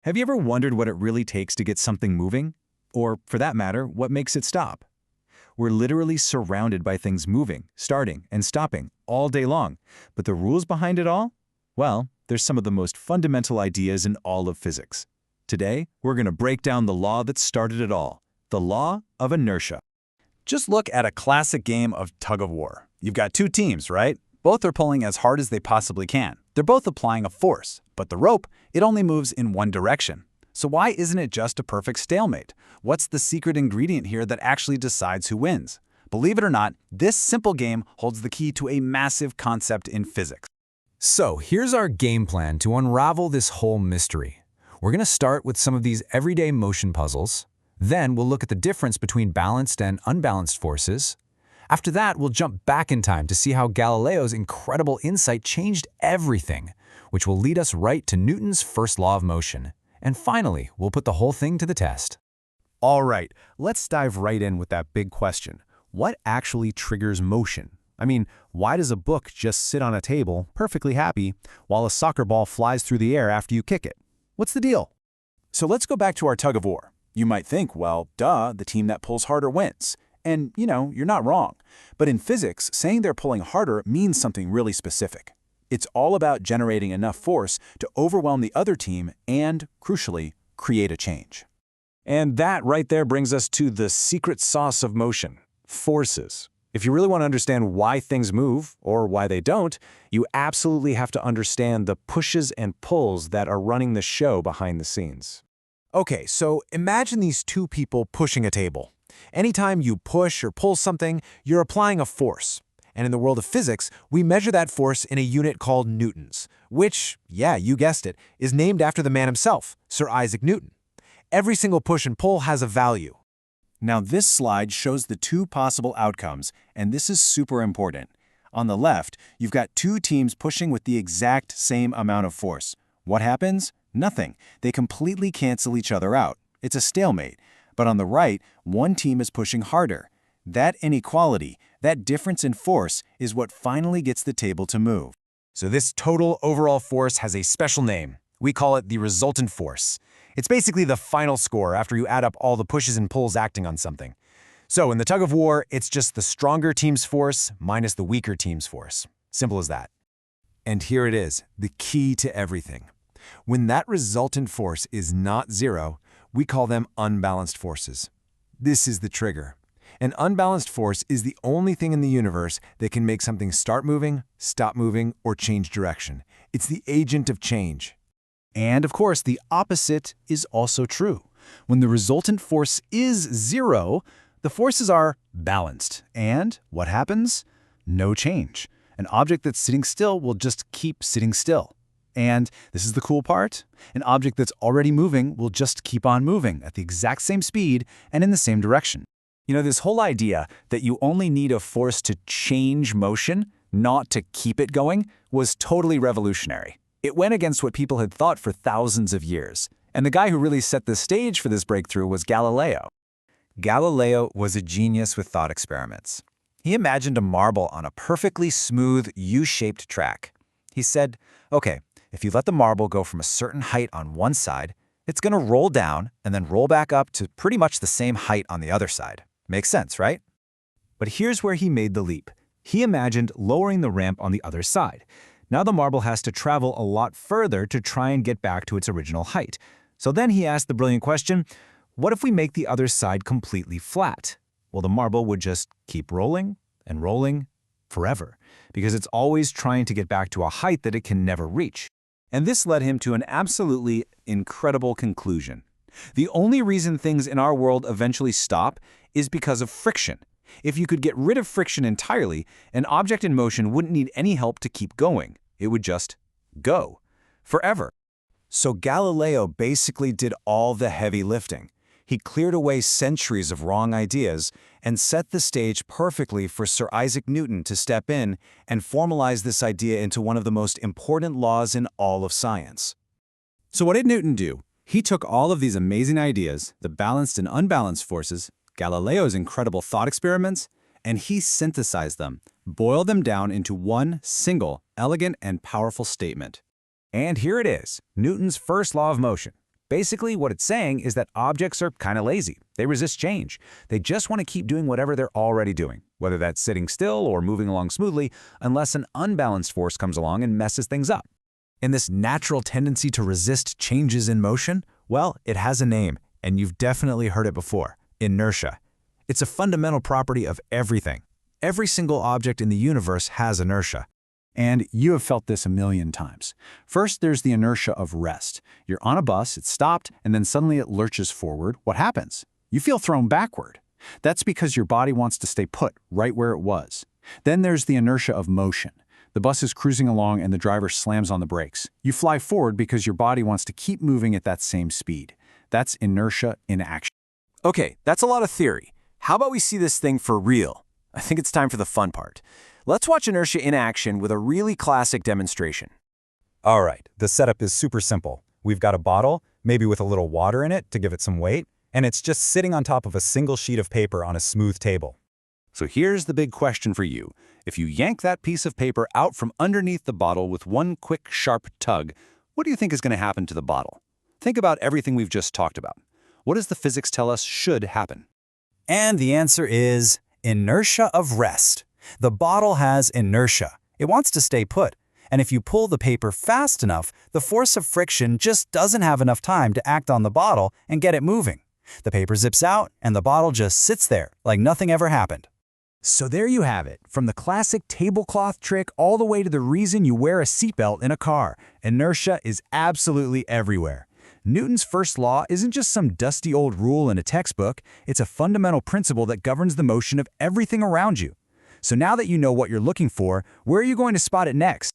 Have you ever wondered what it really takes to get something moving? Or, for that matter, what makes it stop? We're literally surrounded by things moving, starting, and stopping all day long. But the rules behind it all? Well, there's some of the most fundamental ideas in all of physics. Today, we're going to break down the law that started it all, the Law of Inertia. Just look at a classic game of tug-of-war. You've got two teams, right? Both are pulling as hard as they possibly can. They're both applying a force, but the rope, it only moves in one direction. So why isn't it just a perfect stalemate? What's the secret ingredient here that actually decides who wins? Believe it or not, this simple game holds the key to a massive concept in physics. So here's our game plan to unravel this whole mystery. We're going to start with some of these everyday motion puzzles. Then we'll look at the difference between balanced and unbalanced forces. After that, we'll jump back in time to see how Galileo's incredible insight changed everything, which will lead us right to Newton's first law of motion. And finally, we'll put the whole thing to the test. All right, let's dive right in with that big question. What actually triggers motion? I mean, why does a book just sit on a table, perfectly happy, while a soccer ball flies through the air after you kick it? What's the deal? So let's go back to our tug-of-war. You might think, well, duh, the team that pulls harder wins. And, you're not wrong. But in physics, saying they're pulling harder means something really specific. It's all about generating enough force to overwhelm the other team and, crucially, create a change. And that right there brings us to the secret sauce of motion, forces. If you really want to understand why things move, or why they don't, you absolutely have to understand the pushes and pulls that are running the show behind the scenes. Okay, so imagine these two people pushing a table. Anytime you push or pull something, you're applying a force. And in the world of physics, we measure that force in a unit called newtons, which, yeah, you guessed it, is named after the man himself, Sir Isaac Newton. Every single push and pull has a value. Now this slide shows the two possible outcomes, and this is super important. On the left, you've got two teams pushing with the exact same amount of force. What happens? Nothing. They completely cancel each other out. It's a stalemate. But on the right, one team is pushing harder. That inequality, that difference in force, is what finally gets the table to move. So this total overall force has a special name. We call it the resultant force. It's basically the final score after you add up all the pushes and pulls acting on something. So in the tug-of-war, it's just the stronger team's force minus the weaker team's force. Simple as that. And here it is, the key to everything. When that resultant force is not zero, we call them unbalanced forces. This is the trigger. An unbalanced force is the only thing in the universe that can make something start moving, stop moving, or change direction. It's the agent of change. And of course, the opposite is also true. When the resultant force is zero, the forces are balanced. And what happens? No change. An object that's sitting still will just keep sitting still. And this is the cool part, an object that's already moving will just keep on moving at the exact same speed and in the same direction. This whole idea that you only need a force to change motion, not to keep it going, was totally revolutionary. It went against what people had thought for thousands of years. And the guy who really set the stage for this breakthrough was Galileo. Galileo was a genius with thought experiments. He imagined a marble on a perfectly smooth U-shaped track. He said, okay, if you let the marble go from a certain height on one side, it's going to roll down and then roll back up to pretty much the same height on the other side. Makes sense, right? But here's where he made the leap. He imagined lowering the ramp on the other side. Now the marble has to travel a lot further to try and get back to its original height. So then he asked the brilliant question, what if we make the other side completely flat? Well, the marble would just keep rolling and rolling forever, because it's always trying to get back to a height that it can never reach. And this led him to an absolutely incredible conclusion. The only reason things in our world eventually stop is because of friction. If you could get rid of friction entirely, an object in motion wouldn't need any help to keep going. It would just go forever. So Galileo basically did all the heavy lifting. He cleared away centuries of wrong ideas and set the stage perfectly for Sir Isaac Newton to step in and formalize this idea into one of the most important laws in all of science. So what did Newton do? He took all of these amazing ideas, the balanced and unbalanced forces, Galileo's incredible thought experiments, and he synthesized them, boiled them down into one single, elegant, and powerful statement. And here it is, Newton's first law of motion. Basically, what it's saying is that objects are kind of lazy. They resist change. They just want to keep doing whatever they're already doing, whether that's sitting still or moving along smoothly, unless an unbalanced force comes along and messes things up. And this natural tendency to resist changes in motion, well, it has a name, and you've definitely heard it before: inertia. It's a fundamental property of everything. Every single object in the universe has inertia. And you have felt this a million times. First, there's the inertia of rest. You're on a bus, it's stopped, and then suddenly it lurches forward. What happens? You feel thrown backward. That's because your body wants to stay put right where it was. Then there's the inertia of motion. The bus is cruising along and the driver slams on the brakes. You fly forward because your body wants to keep moving at that same speed. That's inertia in action. Okay, that's a lot of theory. How about we see this thing for real? I think it's time for the fun part. Let's watch inertia in action with a really classic demonstration. All right, the setup is super simple. We've got a bottle, maybe with a little water in it to give it some weight, and it's just sitting on top of a single sheet of paper on a smooth table. So here's the big question for you. If you yank that piece of paper out from underneath the bottle with one quick, sharp tug, what do you think is going to happen to the bottle? Think about everything we've just talked about. What does the physics tell us should happen? And the answer is inertia of rest. The bottle has inertia. It wants to stay put. And if you pull the paper fast enough, the force of friction just doesn't have enough time to act on the bottle and get it moving. The paper zips out, and the bottle just sits there like nothing ever happened. So there you have it, from the classic tablecloth trick all the way to the reason you wear a seatbelt in a car. Inertia is absolutely everywhere. Newton's first law isn't just some dusty old rule in a textbook, it's a fundamental principle that governs the motion of everything around you. So now that you know what you're looking for, where are you going to spot it next?